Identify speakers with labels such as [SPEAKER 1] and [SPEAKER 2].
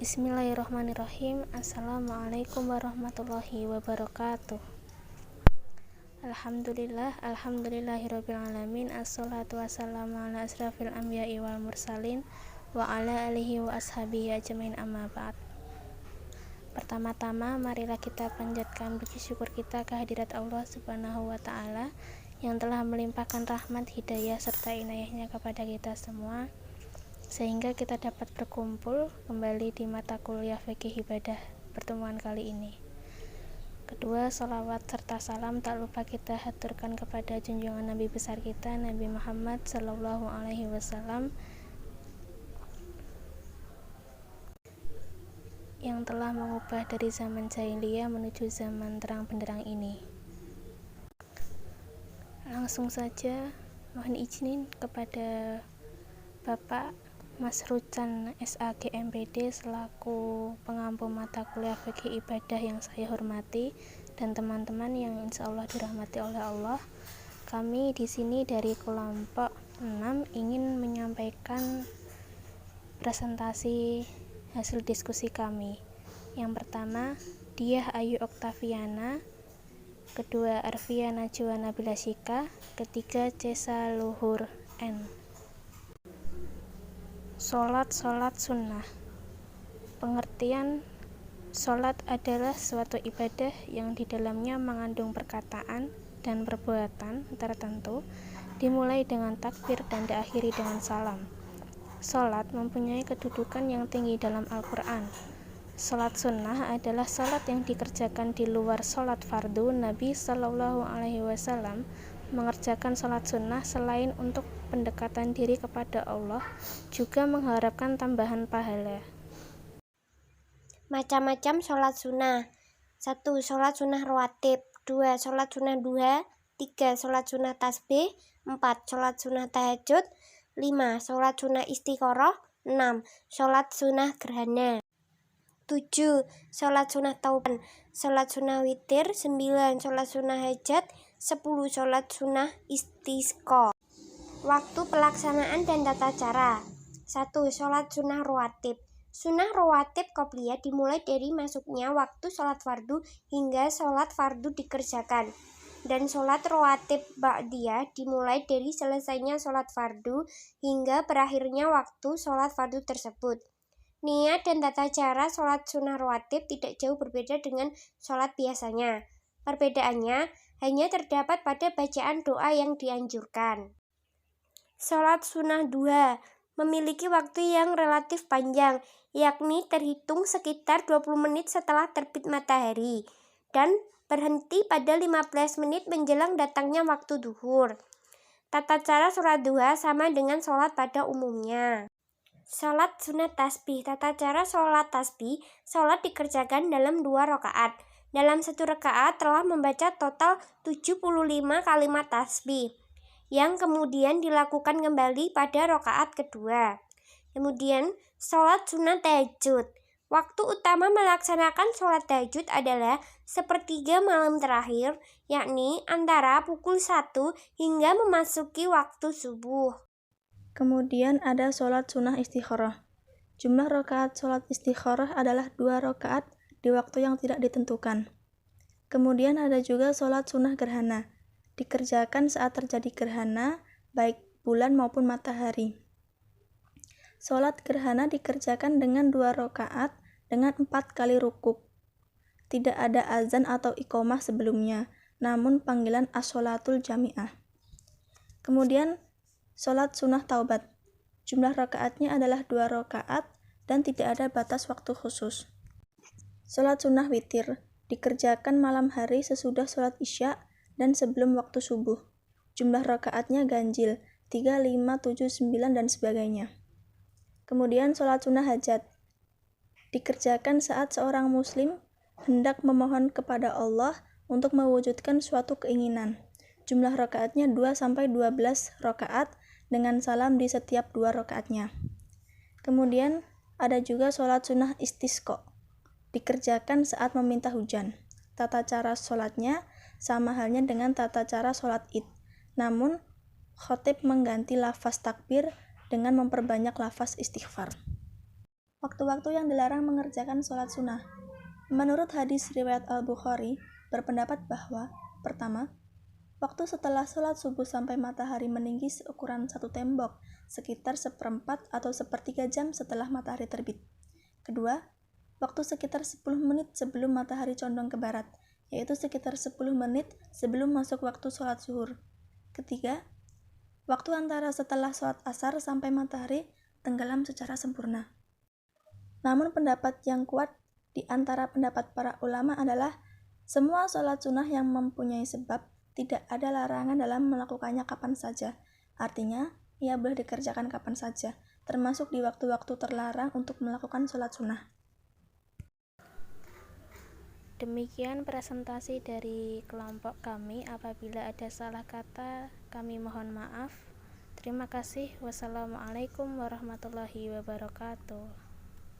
[SPEAKER 1] Bismillahirrahmanirrahim. Assalamualaikum warahmatullahi wabarakatuh. Alhamdulillahirabbil alamin. Assalatu wassalamu ala asrafil anbiya'i wal mursalin wa ala alihi wa ashabihi ajmain, amma ba'd. Pertama-tama marilah kita panjatkan puji syukur kita kehadirat Allah Subhanahu wa taala yang telah melimpahkan rahmat, hidayah serta inayahnya kepada kita semua, sehingga kita dapat berkumpul kembali di mata kuliah fikih ibadah pertemuan kali ini. Kedua, salawat serta salam tak lupa kita haturkan kepada junjungan Nabi besar kita, Nabi Muhammad Sallallahu Alaihi Wasallam, yang telah mengubah dari zaman jahiliyah menuju zaman terang benderang ini. Langsung saja mohon izin kepada Bapak Mas Rucan SAG MPD selaku pengampu mata kuliah fikih ibadah yang saya hormati, dan teman-teman yang insya Allah dirahmati oleh Allah. Kami di sini dari kelompok 6 ingin menyampaikan presentasi hasil diskusi kami. Yang pertama, Diah Ayu Oktaviana, kedua Arvia Najwa Nabila Shika, ketiga Cesa Luhur N. Sholat sunnah. Pengertian sholat adalah suatu ibadah yang di dalamnya mengandung perkataan dan perbuatan tertentu, dimulai dengan takbir dan diakhiri dengan salam. Sholat mempunyai kedudukan yang tinggi dalam Al-Quran. Sholat sunnah adalah sholat yang dikerjakan di luar sholat fardu. Nabi Sallallahu Alaihi Wasallam mengerjakan sholat sunnah selain untuk pendekatan diri kepada Allah, juga mengharapkan tambahan pahala.
[SPEAKER 2] Macam-macam sholat sunnah. 1. Sholat sunnah rawatib. 2. Sholat sunnah duha. 3. Sholat sunnah tasbih. 4. Sholat sunnah tahajud. 5. Sholat sunnah istikharah. 6. Sholat sunnah gerhana. 7. Sholat sunnah tauban. Sholat sunnah witir. 9. Sholat sunnah hajat. 10. Sholat sunnah istisqa. Waktu pelaksanaan dan tata cara. 1. Sholat sunnah rawatib. Sunnah rawatib qobliyah dimulai dari masuknya waktu sholat fardu hingga sholat fardu dikerjakan, dan sholat rawatib ba'diyah dimulai dari selesainya sholat fardu hingga berakhirnya waktu sholat fardu tersebut. Niat dan tata cara sholat sunnah rawatib tidak jauh berbeda dengan sholat biasanya. Perbedaannya hanya terdapat pada bacaan doa yang dianjurkan. Sholat sunnah duha memiliki waktu yang relatif panjang, yakni terhitung sekitar 20 menit setelah terbit matahari dan berhenti pada 15 menit menjelang datangnya waktu duhur. Tata cara sholat duha sama dengan sholat pada umumnya. Sholat sunnah tasbih. Tata cara sholat tasbih, sholat dikerjakan dalam 2 rakaat. Dalam 1 rakaat telah membaca total 75 kalimat tasbih, yang kemudian dilakukan kembali pada rakaat kedua. Kemudian sholat sunnah tahajud. Waktu utama melaksanakan sholat tahajud adalah sepertiga malam terakhir, yakni antara pukul 1 hingga memasuki waktu subuh.
[SPEAKER 3] Kemudian ada sholat sunnah istikharah. Jumlah rakaat sholat istikharah adalah 2 rakaat di waktu yang tidak ditentukan. Kemudian ada juga sholat sunnah gerhana. Dikerjakan saat terjadi gerhana, baik bulan maupun matahari. Sholat gerhana dikerjakan dengan 2 rakaat dengan 4 kali rukuk. Tidak ada azan atau iqomah sebelumnya, namun panggilan as-sholatul jami'ah. Kemudian sholat sunnah taubat. Jumlah rakaatnya adalah 2 rakaat dan tidak ada batas waktu khusus. Sholat sunnah witir dikerjakan malam hari sesudah sholat isya dan sebelum waktu subuh. Jumlah rakaatnya ganjil, 3, 5, 7, 9, dan sebagainya. Kemudian sholat sunnah hajat dikerjakan saat seorang muslim hendak memohon kepada Allah untuk mewujudkan suatu keinginan. Jumlah rakaatnya 2-12 rakaat dengan salam di setiap 2 rakaatnya. Kemudian ada juga sholat sunnah istisqa. Dikerjakan saat meminta hujan. Tata cara sholatnya sama halnya dengan tata cara sholat id. Namun, khatib mengganti lafaz takbir dengan memperbanyak lafaz istighfar. Waktu-waktu yang dilarang mengerjakan sholat sunnah. Menurut hadis riwayat Al-Bukhari, berpendapat bahwa pertama, waktu setelah sholat subuh sampai matahari meninggi seukuran satu tembok, sekitar 1/4 atau 1/3 jam setelah matahari terbit. Kedua, waktu sekitar 10 menit sebelum matahari condong ke barat, yaitu sekitar 10 menit sebelum masuk waktu sholat zuhur. Ketiga, waktu antara setelah sholat asar sampai matahari tenggelam secara sempurna. Namun pendapat yang kuat di antara pendapat para ulama adalah semua sholat sunnah yang mempunyai sebab tidak ada larangan dalam melakukannya kapan saja. Artinya, ia boleh dikerjakan kapan saja, termasuk di waktu-waktu terlarang untuk melakukan sholat sunnah.
[SPEAKER 1] Demikian presentasi dari kelompok kami. Apabila ada salah kata, kami mohon maaf. Terima kasih. Wassalamualaikum warahmatullahi wabarakatuh.